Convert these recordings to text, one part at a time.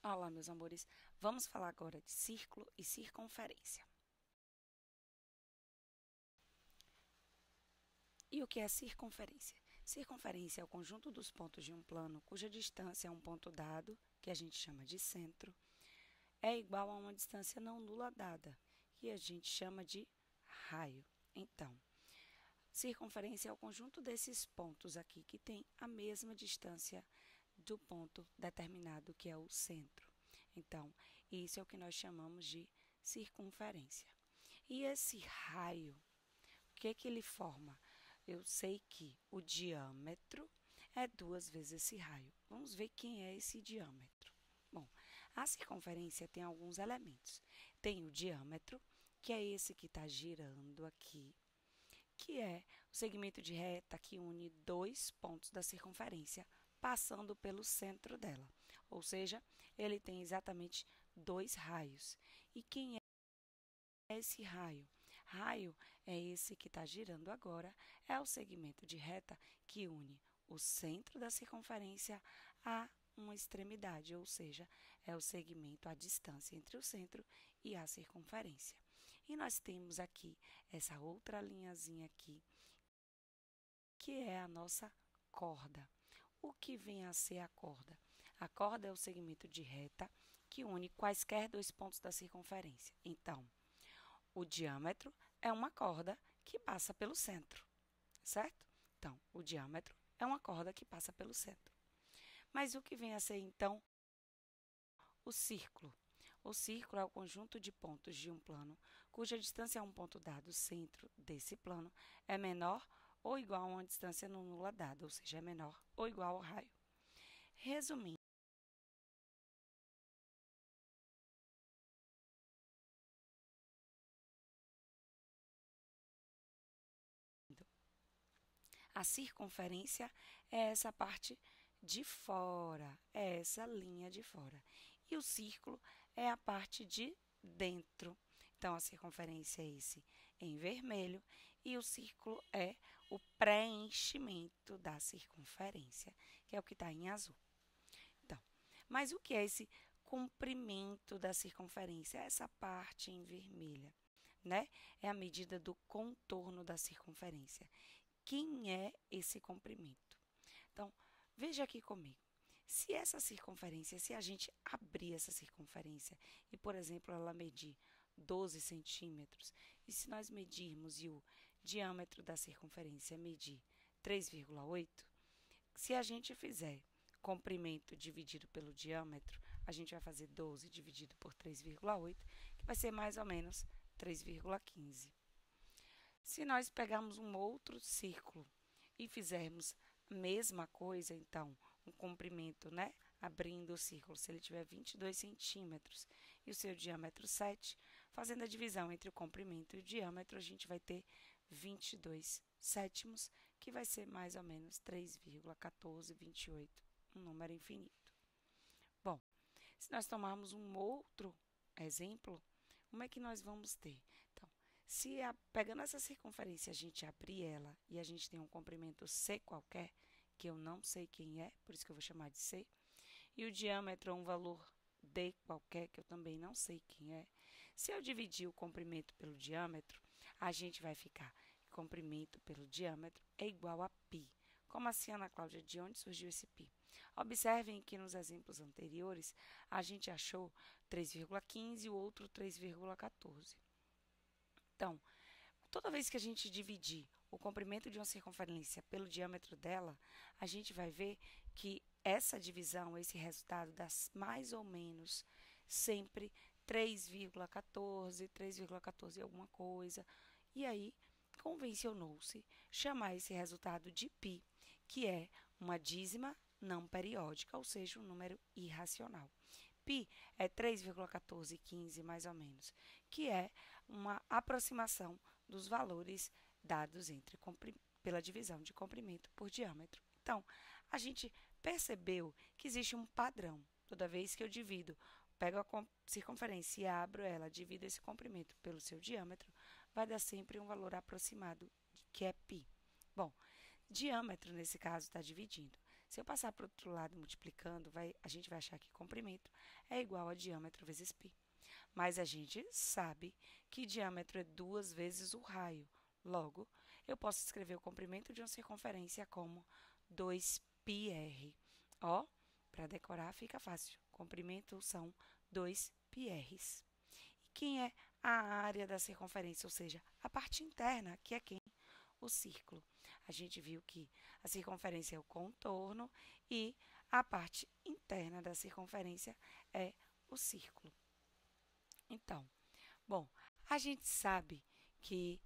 Olá, meus amores. Vamos falar agora de círculo e circunferência. E o que é circunferência? Circunferência é o conjunto dos pontos de um plano cuja distância a um ponto dado, que a gente chama de centro, é igual a uma distância não nula dada, que a gente chama de raio. Então, circunferência é o conjunto desses pontos aqui que tem a mesma distância do ponto determinado, que é o centro. Então, isso é o que nós chamamos de circunferência. E esse raio, o que que ele forma? Eu sei que o diâmetro é 2 vezes esse raio. Vamos ver quem é esse diâmetro. Bom, a circunferência tem alguns elementos. Tem o diâmetro, que é esse que está girando aqui, que é o segmento de reta que une dois pontos da circunferência, passando pelo centro dela. Ou seja, ele tem exatamente dois raios. E quem é esse raio? Raio é esse que está girando agora, é o segmento de reta que une o centro da circunferência a uma extremidade, ou seja, é o segmento, a distância entre o centro e a circunferência. E nós temos aqui essa outra linhazinha aqui, que é a nossa corda. O que vem a ser a corda? A corda é o segmento de reta que une quaisquer dois pontos da circunferência. Então, o diâmetro é uma corda que passa pelo centro, certo? Então, o diâmetro é uma corda que passa pelo centro. Mas o que vem a ser, então, o círculo? O círculo é o conjunto de pontos de um plano cuja distância a um ponto dado, centro desse plano, é menor ou igual a uma distância não nula dada, ou seja, é menor ou igual ao raio. Resumindo, a circunferência é essa parte de fora, é essa linha de fora. E o círculo é a parte de dentro. Então, a circunferência é esse em vermelho e o círculo é o preenchimento da circunferência, que é o que está em azul. Então, mas o que é esse comprimento da circunferência? É essa parte em vermelha, né? É a medida do contorno da circunferência. Quem é esse comprimento? Então, veja aqui comigo. Se essa circunferência, se a gente abrir essa circunferência e, por exemplo, ela medir 12 centímetros, e se nós medirmos e o diâmetro da circunferência medir 3,8, se a gente fizer comprimento dividido pelo diâmetro, a gente vai fazer 12 dividido por 3,8, que vai ser mais ou menos 3,15. Se nós pegarmos um outro círculo e fizermos a mesma coisa, então, um comprimento, né? Abrindo o círculo, se ele tiver 22 centímetros e o seu diâmetro 7, fazendo a divisão entre o comprimento e o diâmetro, a gente vai ter 22 sétimos, que vai ser mais ou menos 3,1428, um número infinito. Bom, se nós tomarmos um outro exemplo, como é que nós vamos ter? Então, se pegando essa circunferência a gente abrir ela e a gente tem um comprimento C qualquer, que eu não sei quem é, por isso que eu vou chamar de C, e o diâmetro é um valor D qualquer, que eu também não sei quem é, se eu dividir o comprimento pelo diâmetro, a gente vai ficar que comprimento pelo diâmetro é igual a π. Como assim, Ana Cláudia, de onde surgiu esse π? Observem que nos exemplos anteriores a gente achou 3,15 e o outro 3,14. Então, toda vez que a gente dividir o comprimento de uma circunferência pelo diâmetro dela, a gente vai ver que essa divisão, esse resultado dá mais ou menos sempre 3,14, 3,14 alguma coisa. E aí, convencionou-se chamar esse resultado de π, que é uma dízima não periódica, ou seja, um número irracional. Π é 3,1415 mais ou menos, que é uma aproximação dos valores dados pela divisão de comprimento por diâmetro. Então, a gente percebeu que existe um padrão. Toda vez que eu divido, pego a circunferência e abro ela, divido esse comprimento pelo seu diâmetro, vai dar sempre um valor aproximado, que é π. Bom, diâmetro, nesse caso, está dividindo Se eu passar para o outro lado multiplicando, a gente vai achar que comprimento é igual a diâmetro vezes π. Mas a gente sabe que diâmetro é 2 vezes o raio. Logo, eu posso escrever o comprimento de uma circunferência como 2πr. Ó, para decorar fica fácil. Comprimento são 2πrs. E quem é a área da circunferência, ou seja, a parte interna, que é quem? O círculo. A gente viu que a circunferência é o contorno e a parte interna da circunferência é o círculo. Então, bom, a gente sabe que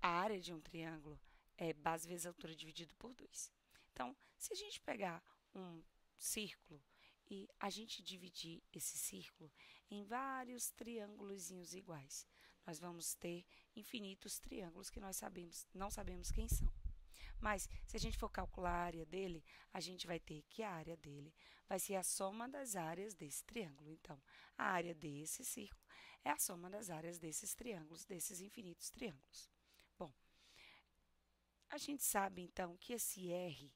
a área de um triângulo é base vezes altura dividido por 2. Então, se a gente pegar um círculo e a gente dividir esse círculo em vários triângulozinhos iguais, nós vamos ter infinitos triângulos que nós não sabemos quem são. Mas, se a gente for calcular a área dele, a gente vai ter que a área dele vai ser a soma das áreas desse triângulo. Então, a área desse círculo é a soma das áreas desses triângulos, desses infinitos triângulos. Bom, a gente sabe, então, que esse R,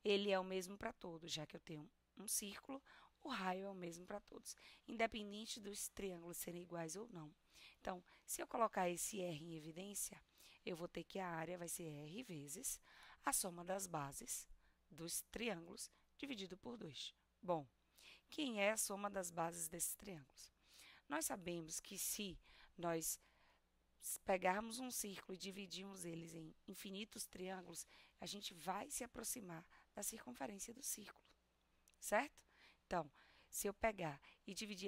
ele é o mesmo para todos, já que eu tenho um círculo, o raio é o mesmo para todos, independente dos triângulos serem iguais ou não. Então, se eu colocar esse R em evidência, eu vou ter que a área vai ser R vezes a soma das bases dos triângulos dividido por 2. Bom, quem é a soma das bases desses triângulos? Nós sabemos que se nós pegarmos um círculo e dividirmos eles em infinitos triângulos, a gente vai se aproximar da circunferência do círculo, certo? Então, se eu pegar e dividir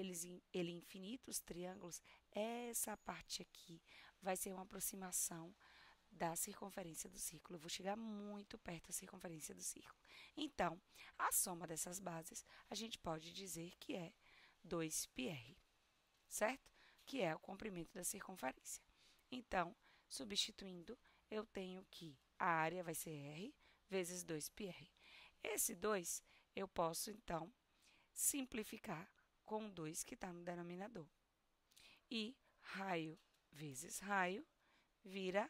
ele em infinitos triângulos, essa parte aqui vai ser uma aproximação da circunferência do círculo. Eu vou chegar muito perto da circunferência do círculo. Então, a soma dessas bases, a gente pode dizer que é 2πr, certo? Que é o comprimento da circunferência. Então, substituindo, eu tenho que a área vai ser R vezes 2πr. Esse 2 eu posso, então, simplificar com o 2 que está no denominador. E raio vezes raio vira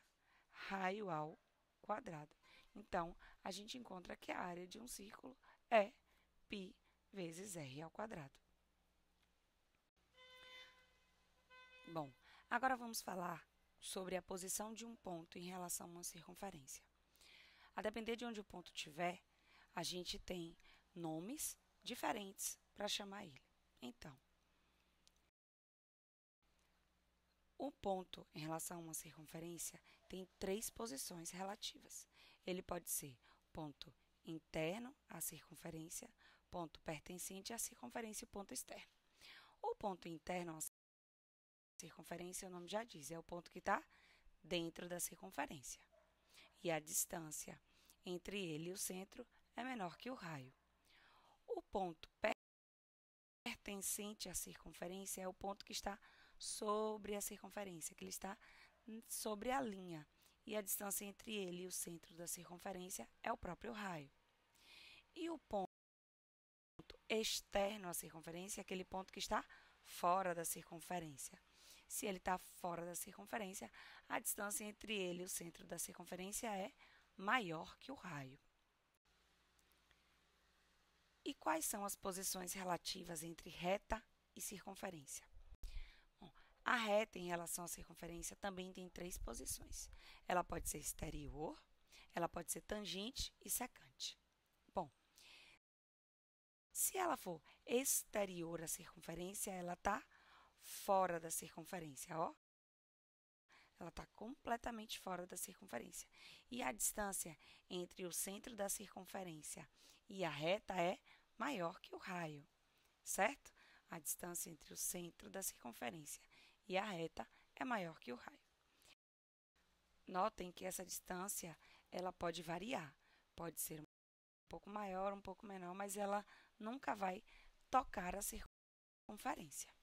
raio ao quadrado. Então, a gente encontra que a área de um círculo é π vezes r ao quadrado. Bom, agora vamos falar sobre a posição de um ponto em relação a uma circunferência. A depender de onde o ponto estiver, a gente tem nomes diferentes para chamar ele. Então, o ponto em relação a uma circunferência tem 3 posições relativas. Ele pode ser ponto interno à circunferência, ponto pertencente à circunferência e ponto externo. O ponto interno à circunferência, o nome já diz, é o ponto que está dentro da circunferência. E a distância entre ele e o centro é menor que o raio. O ponto pertencente à circunferência é o ponto que está sobre a circunferência, que ele está sobre a linha. E a distância entre ele e o centro da circunferência é o próprio raio. E o ponto externo à circunferência é aquele ponto que está fora da circunferência. Se ele está fora da circunferência, a distância entre ele e o centro da circunferência é maior que o raio. E quais são as posições relativas entre reta e circunferência? Bom, a reta em relação à circunferência também tem 3 posições. Ela pode ser exterior, ela pode ser tangente e secante. Bom, se ela for exterior à circunferência, ela está fora da circunferência, ó. Ela está completamente fora da circunferência. E a distância entre o centro da circunferência e a reta é maior que o raio, certo? A distância entre o centro da circunferência e a reta é maior que o raio. Notem que essa distância ela pode variar. Pode ser um pouco maior, um pouco menor, mas ela nunca vai tocar a circunferência.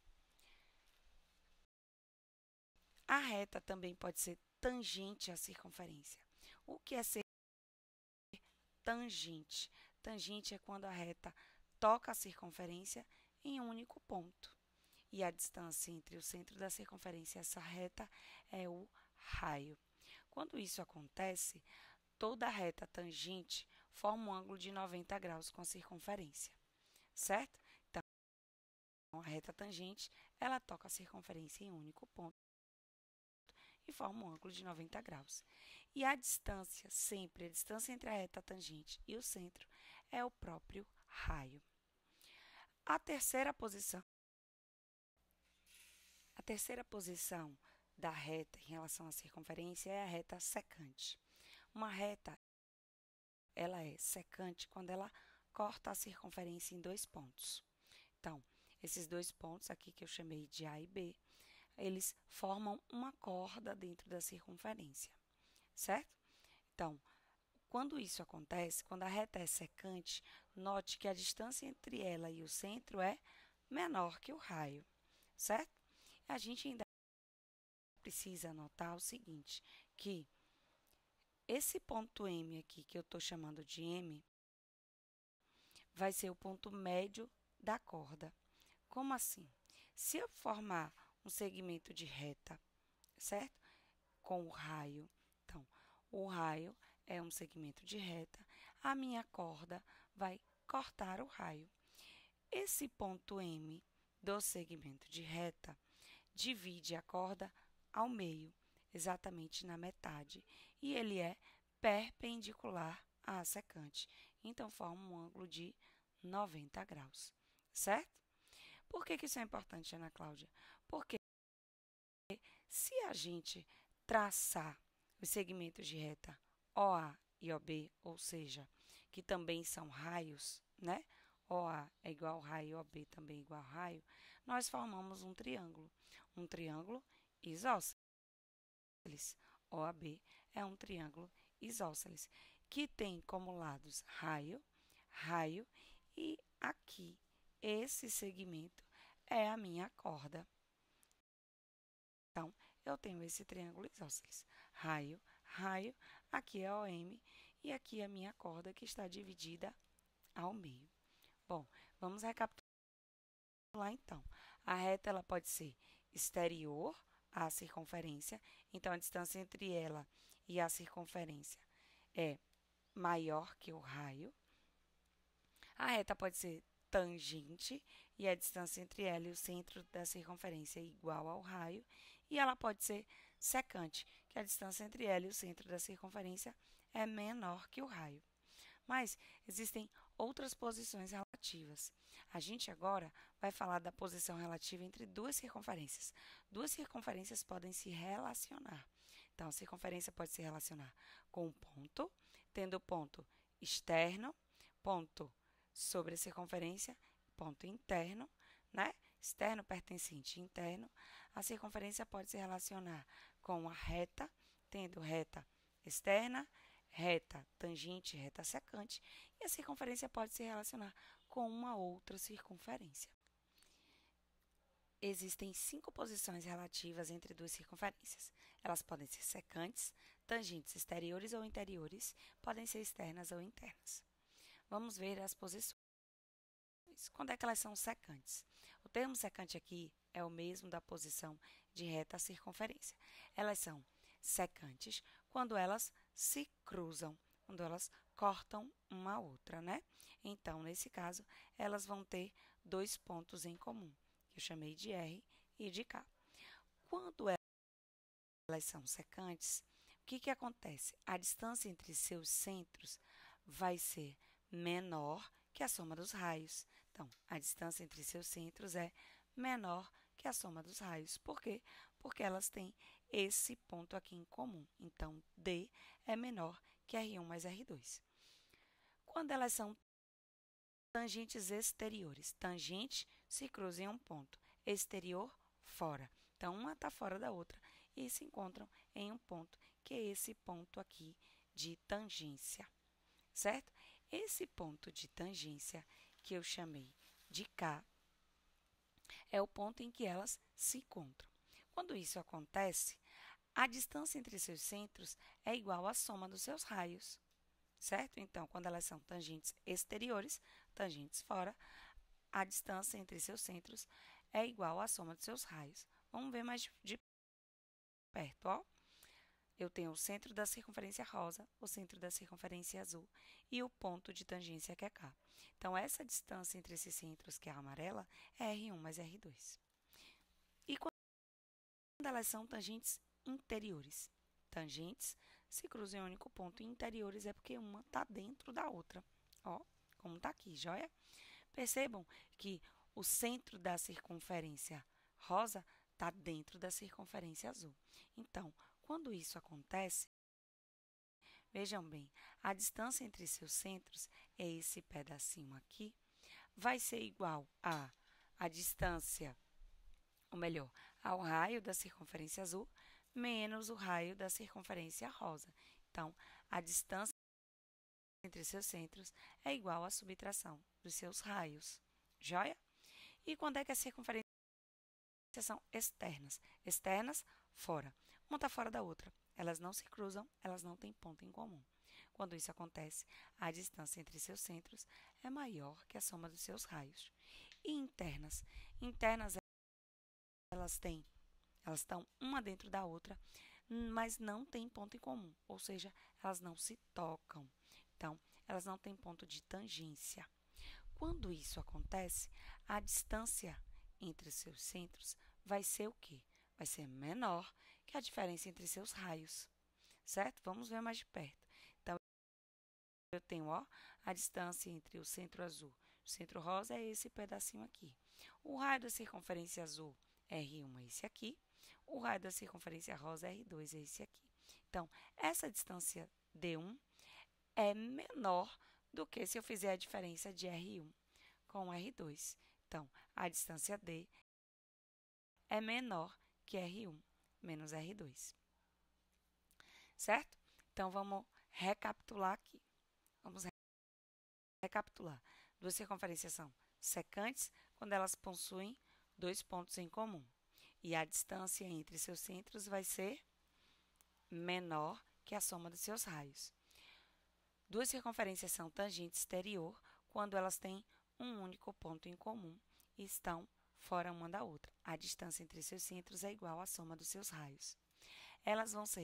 A reta também pode ser tangente à circunferência. O que é ser tangente? Tangente é quando a reta toca a circunferência em um único ponto. E a distância entre o centro da circunferência e essa reta é o raio. Quando isso acontece, toda reta tangente forma um ângulo de 90 graus com a circunferência, certo? Então, a reta tangente, ela toca a circunferência em um único ponto e forma um ângulo de 90 graus. E a distância, sempre, a distância entre a reta tangente e o centro é o próprio raio. A terceira posição da reta em relação à circunferência é a reta secante. Uma reta, ela é secante quando ela corta a circunferência em dois pontos. Então, esses dois pontos aqui que eu chamei de A e B, eles formam uma corda dentro da circunferência, certo? Então, quando isso acontece, quando a reta é secante, note que a distância entre ela e o centro é menor que o raio, certo? A gente ainda precisa notar o seguinte, que esse ponto M aqui, que eu estou chamando de M, vai ser o ponto médio da corda. Como assim? Se eu formar um segmento de reta, certo? Com o raio, então, o raio é um segmento de reta, a minha corda vai cortar o raio. Esse ponto M do segmento de reta divide a corda ao meio, exatamente na metade, e ele é perpendicular à secante. Então, forma um ângulo de 90 graus, certo? Por que isso é importante, Ana Cláudia? Porque se a gente traçar os segmentos de reta OA e OB, ou seja, que também são raios, né? OA é igual ao raio, OB também é igual ao raio, nós formamos um triângulo isósceles. OAB é um triângulo isósceles, que tem como lados raio, raio e aqui, esse segmento é a minha corda. Então, eu tenho esse triângulo isósceles, raio, raio, aqui é OM e aqui a minha corda que está dividida ao meio. Bom, vamos recapitular então. A reta ela pode ser exterior à circunferência, então a distância entre ela e a circunferência é maior que o raio. A reta pode ser tangente e a distância entre ela e o centro da circunferência é igual ao raio. E ela pode ser secante, que a distância entre ela e o centro da circunferência é menor que o raio. Mas existem outras posições relativas. A gente agora vai falar da posição relativa entre duas circunferências. Duas circunferências podem se relacionar. Então, a circunferência pode se relacionar com um ponto, tendo ponto externo, ponto sobre a circunferência, ponto interno, né? Externo pertencente interno. A circunferência pode se relacionar com a reta, tendo reta externa, reta tangente, reta secante, e a circunferência pode se relacionar com uma outra circunferência. Existem 5 posições relativas entre duas circunferências. Elas podem ser secantes, tangentes exteriores ou interiores, podem ser externas ou internas. Vamos ver as posições. Quando é que elas são secantes? O termo secante aqui é o mesmo da posição de reta à circunferência. Elas são secantes quando elas se cruzam, quando elas cortam uma a outra, né? Então, nesse caso, elas vão ter dois pontos em comum, que eu chamei de R e de K. Quando elas são secantes, o que acontece? A distância entre seus centros vai ser menor que a soma dos raios. Então, a distância entre seus centros é menor que a soma dos raios. Por quê? Porque elas têm esse ponto aqui em comum. Então, D é menor que R1 mais R2. Quando elas são tangentes exteriores, tangente se cruza em um ponto, exterior, fora. Então, uma está fora da outra e se encontram em um ponto, que é esse ponto aqui de tangência, certo? Esse ponto de tangência, que eu chamei de K, é o ponto em que elas se encontram. Quando isso acontece, a distância entre seus centros é igual à soma dos seus raios, certo? Então, quando elas são tangentes exteriores, tangentes fora, a distância entre seus centros é igual à soma dos seus raios. Vamos ver mais de perto, ó. eu tenho o centro da circunferência rosa, o centro da circunferência azul e o ponto de tangência que é K. Então, essa distância entre esses centros, que é a amarela, é R1 mais R2. E quando elas são tangentes interiores? Tangentes se cruzam em um único ponto. E interiores é porque uma está dentro da outra. Ó, como está aqui, joia? Percebam que o centro da circunferência rosa está dentro da circunferência azul. Então, quando isso acontece, vejam bem, a distância entre seus centros é esse pedacinho aqui, vai ser igual a distância, ou melhor, ao raio da circunferência azul menos o raio da circunferência rosa. Então, a distância entre seus centros é igual à subtração dos seus raios. Joia? E quando é que as circunferências são externas? Externas, fora. Uma está fora da outra. Elas não se cruzam, elas não têm ponto em comum. Quando isso acontece, a distância entre seus centros é maior que a soma dos seus raios. E internas? Internas, elas estão uma dentro da outra, mas não têm ponto em comum, ou seja, elas não se tocam. Então, elas não têm ponto de tangência. Quando isso acontece, a distância entre seus centros vai ser o quê? Vai ser menor que a diferença entre seus raios, certo? Vamos ver mais de perto. Então, eu tenho, ó, a distância entre o centro azul e o centro rosa é esse pedacinho aqui. O raio da circunferência azul R1 é esse aqui. O raio da circunferência rosa R2 é esse aqui. Então, essa distância D1 é menor do que se eu fizer a diferença de R1 com R2. Então, a distância D é menor que R1 menos R2. Certo? Então, vamos recapitular aqui. Vamos recapitular. Duas circunferências são secantes quando elas possuem dois pontos em comum. E a distância entre seus centros vai ser menor que a soma dos seus raios. Duas circunferências são tangente exterior quando elas têm um único ponto em comum e estão fora uma da outra. A distância entre seus centros é igual à soma dos seus raios. Elas vão ser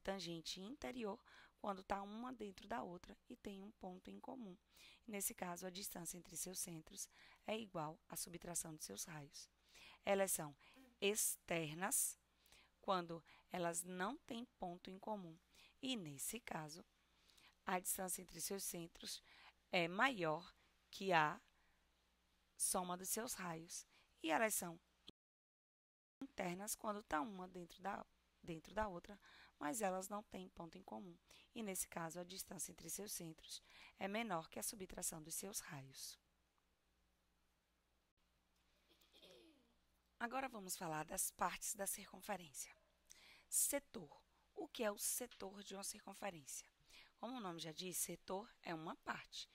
tangente interior quando está uma dentro da outra e tem um ponto em comum. Nesse caso, a distância entre seus centros é igual à subtração de seus raios. Elas são externas quando elas não têm ponto em comum. E, nesse caso, a distância entre seus centros é maior que a soma dos seus raios. E elas são internas quando está uma dentro da outra, mas elas não têm ponto em comum. E, nesse caso, a distância entre seus centros é menor que a subtração dos seus raios. Agora vamos falar das partes da circunferência. Setor. O que é o setor de uma circunferência? Como o nome já diz, setor é uma parte.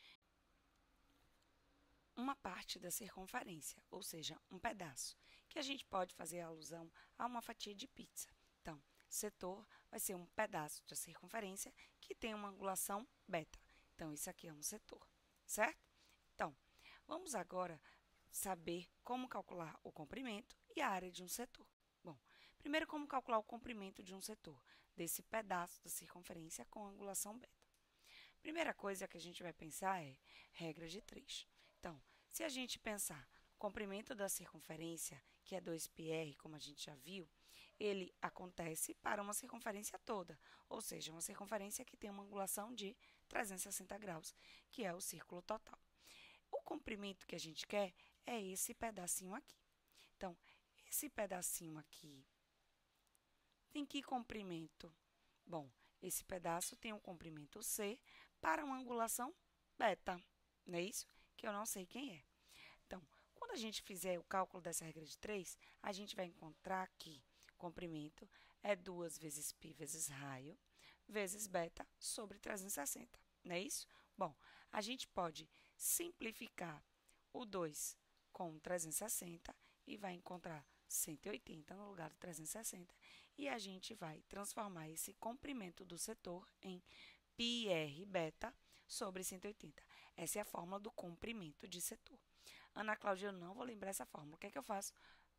Uma parte da circunferência, ou seja, um pedaço, que a gente pode fazer alusão a uma fatia de pizza. Então, setor vai ser um pedaço da circunferência que tem uma angulação beta. Então, isso aqui é um setor, certo? Então, vamos agora saber como calcular o comprimento e a área de um setor. Bom, primeiro, como calcular o comprimento de um setor, desse pedaço da circunferência com angulação beta. Primeira coisa que a gente vai pensar é regra de 3. Então, se a gente pensar o comprimento da circunferência, que é 2πr, como a gente já viu, ele acontece para uma circunferência toda, ou seja, uma circunferência que tem uma angulação de 360 graus, que é o círculo total. O comprimento que a gente quer é esse pedacinho aqui. Então, esse pedacinho aqui tem que comprimento? Bom, esse pedaço tem um comprimento C para uma angulação beta, não é isso? Que eu não sei quem é. Então, quando a gente fizer o cálculo dessa regra de 3, a gente vai encontrar que o comprimento é 2 vezes π vezes raio vezes beta sobre 360, não é isso? Bom, a gente pode simplificar o 2 com 360 e vai encontrar 180 no lugar de 360 e a gente vai transformar esse comprimento do setor em πr beta sobre 180. Essa é a fórmula do comprimento de setor. Ana Cláudia, eu não vou lembrar essa fórmula. O que é que eu faço?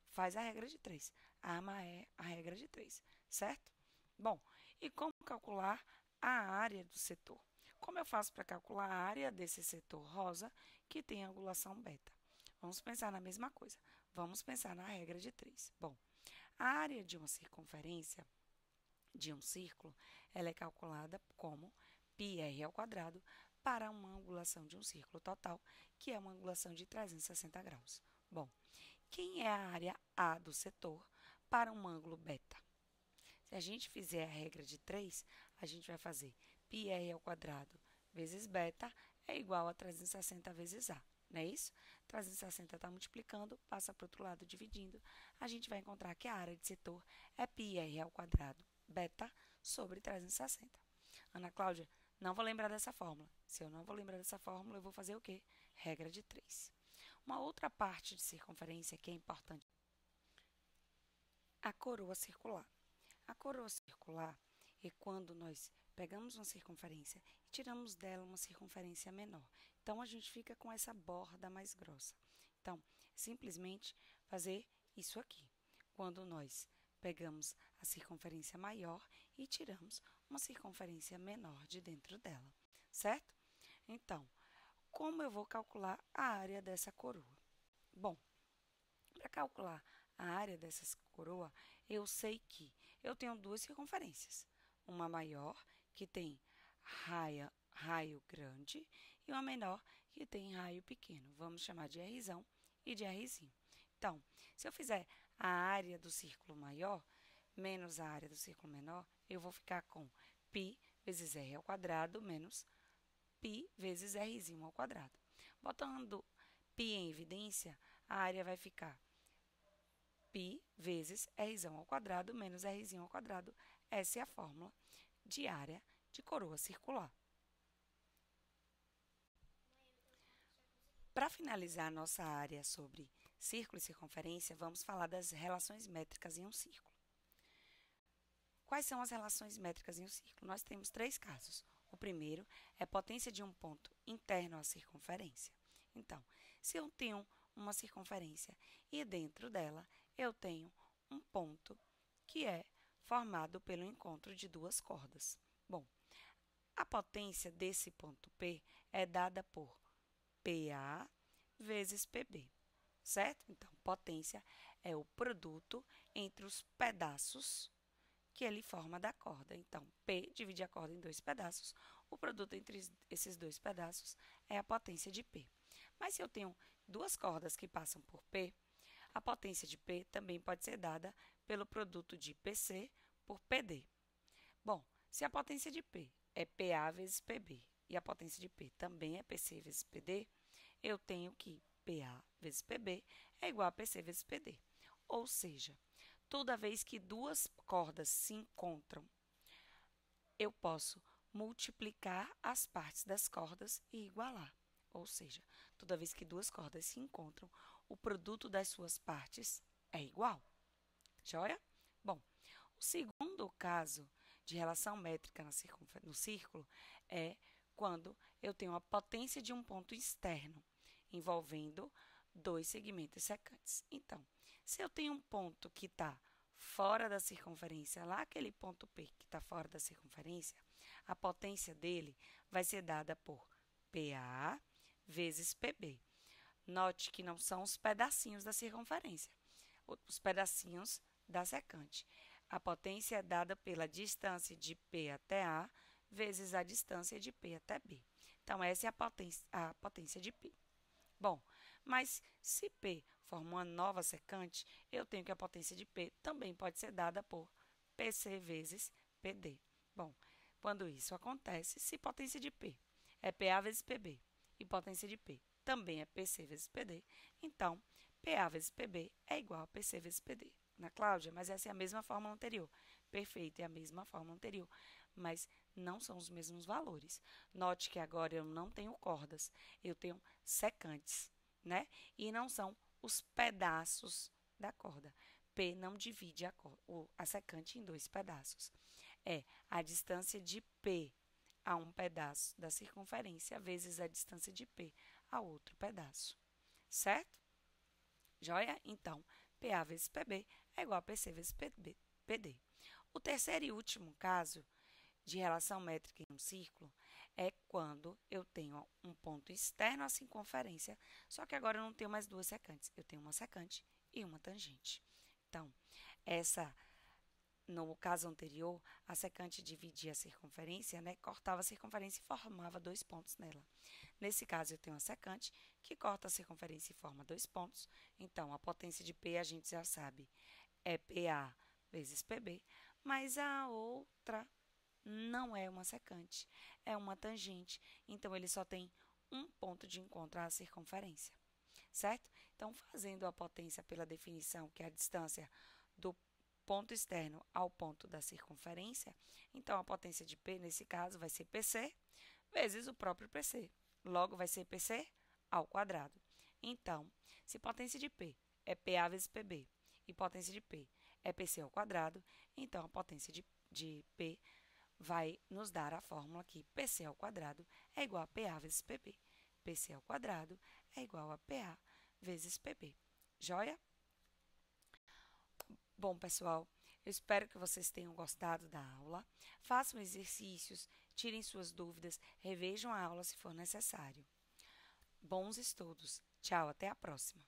Faz a regra de 3. A regra de 3, certo? Bom, e como calcular a área do setor? Como eu faço para calcular a área desse setor rosa que tem angulação beta? Vamos pensar na mesma coisa. Vamos pensar na regra de 3. Bom, a área de uma circunferência de um círculo, ela é calculada como πr ao quadrado para uma angulação de um círculo total, que é uma angulação de 360 graus. Bom, quem é a área A do setor para um ângulo beta? Se a gente fizer a regra de 3, a gente vai fazer πr ao quadrado vezes beta é igual a 360 vezes A, não é isso? 360 está multiplicando, passa para o outro lado dividindo, a gente vai encontrar que a área de setor é πr ao quadrado beta sobre 360. Ana Cláudia, não vou lembrar dessa fórmula. Se eu não vou lembrar dessa fórmula, eu vou fazer o quê? Regra de 3. Uma outra parte de circunferência que é importante, a coroa circular. A coroa circular é quando nós pegamos uma circunferência e tiramos dela uma circunferência menor. Então, a gente fica com essa borda mais grossa. Então, simplesmente fazer isso aqui. Quando nós pegamos a circunferência maior e tiramos uma circunferência menor de dentro dela, certo? Então, como eu vou calcular a área dessa coroa? Bom, para calcular a área dessa coroa, eu sei que eu tenho duas circunferências. Uma maior, que tem raio grande, e uma menor, que tem raio pequeno. Vamos chamar de Rzão e de Rzinho. Então, se eu fizer a área do círculo maior menos a área do círculo menor, eu vou ficar com π vezes r ao quadrado menos π vezes Rzinho ao quadrado. Botando π em evidência, a área vai ficar π vezes Rzão ao quadrado menos Rzinho ao quadrado. Essa é a fórmula de área de coroa circular. Para finalizar a nossa área sobre círculo e circunferência, vamos falar das relações métricas em um círculo. Quais são as relações métricas em um círculo? Nós temos 3 casos. O primeiro é a potência de um ponto interno à circunferência. Então, se eu tenho uma circunferência e dentro dela eu tenho um ponto que é formado pelo encontro de duas cordas. Bom, a potência desse ponto P é dada por PA vezes PB, certo? Então, potência é o produto entre os pedaços que ele forma da corda. Então, P divide a corda em 2 pedaços, o produto entre esses 2 pedaços é a potência de P. Mas se eu tenho 2 cordas que passam por P, a potência de P também pode ser dada pelo produto de PC por PD. Bom, se a potência de P é PA vezes PB e a potência de P também é PC vezes PD, eu tenho que PA vezes PB é igual a PC vezes PD. Ou seja, toda vez que 2 cordas se encontram, eu posso multiplicar as partes das cordas e igualar. Ou seja, toda vez que 2 cordas se encontram, o produto das suas partes é igual. Joia? Bom, o segundo caso de relação métrica no círculo é quando eu tenho a potência de um ponto externo, envolvendo 2 segmentos secantes. Então, se eu tenho um ponto que está fora da circunferência, lá aquele ponto P que está fora da circunferência, a potência dele vai ser dada por PA vezes PB. Note que não são os pedacinhos da circunferência, os pedacinhos da secante. A potência é dada pela distância de P até A vezes a distância de P até B. Então, essa é a potência de P. Bom, mas se P forma uma nova secante, eu tenho que a potência de P também pode ser dada por PC vezes PD. Bom, quando isso acontece, se potência de P é PA vezes PB e potência de P também é PC vezes PD, então PA vezes PB é igual a PC vezes PD. Ana Cláudia, mas essa é a mesma fórmula anterior. Perfeito, é a mesma fórmula anterior, mas não são os mesmos valores. Note que agora eu não tenho cordas, eu tenho secantes, né? E não são os pedaços da corda. P não divide a secante em 2 pedaços. É a distância de P a um pedaço da circunferência vezes a distância de P a outro pedaço. Certo? Joia? Então, PA vezes PB é igual a PC vezes PD. O terceiro e último caso de relação métrica em um círculo é quando eu tenho um ponto externo à circunferência, só que agora eu não tenho mais duas secantes, eu tenho uma secante e uma tangente. Então, no caso anterior, a secante dividia a circunferência, né, cortava a circunferência e formava dois pontos nela. Nesse caso, eu tenho uma secante que corta a circunferência e forma dois pontos. Então, a potência de P a gente já sabe, é PA vezes PB, mas a outra não é uma secante, é uma tangente. Então, ele só tem um ponto de encontro à circunferência, certo? Então, fazendo a potência pela definição, que é a distância do ponto externo ao ponto da circunferência, então a potência de P, nesse caso, vai ser PC vezes o próprio PC. Logo, vai ser PC ao quadrado. Então, se potência de P é PA vezes PB e potência de P é PC ao quadrado, então a potência de P vai nos dar a fórmula que PC ao quadrado é igual a PA vezes PB. PC ao quadrado é igual a PA vezes PB. Joia? Bom, pessoal, eu espero que vocês tenham gostado da aula. Façam exercícios, tirem suas dúvidas, revejam a aula se for necessário. Bons estudos. Tchau, até a próxima.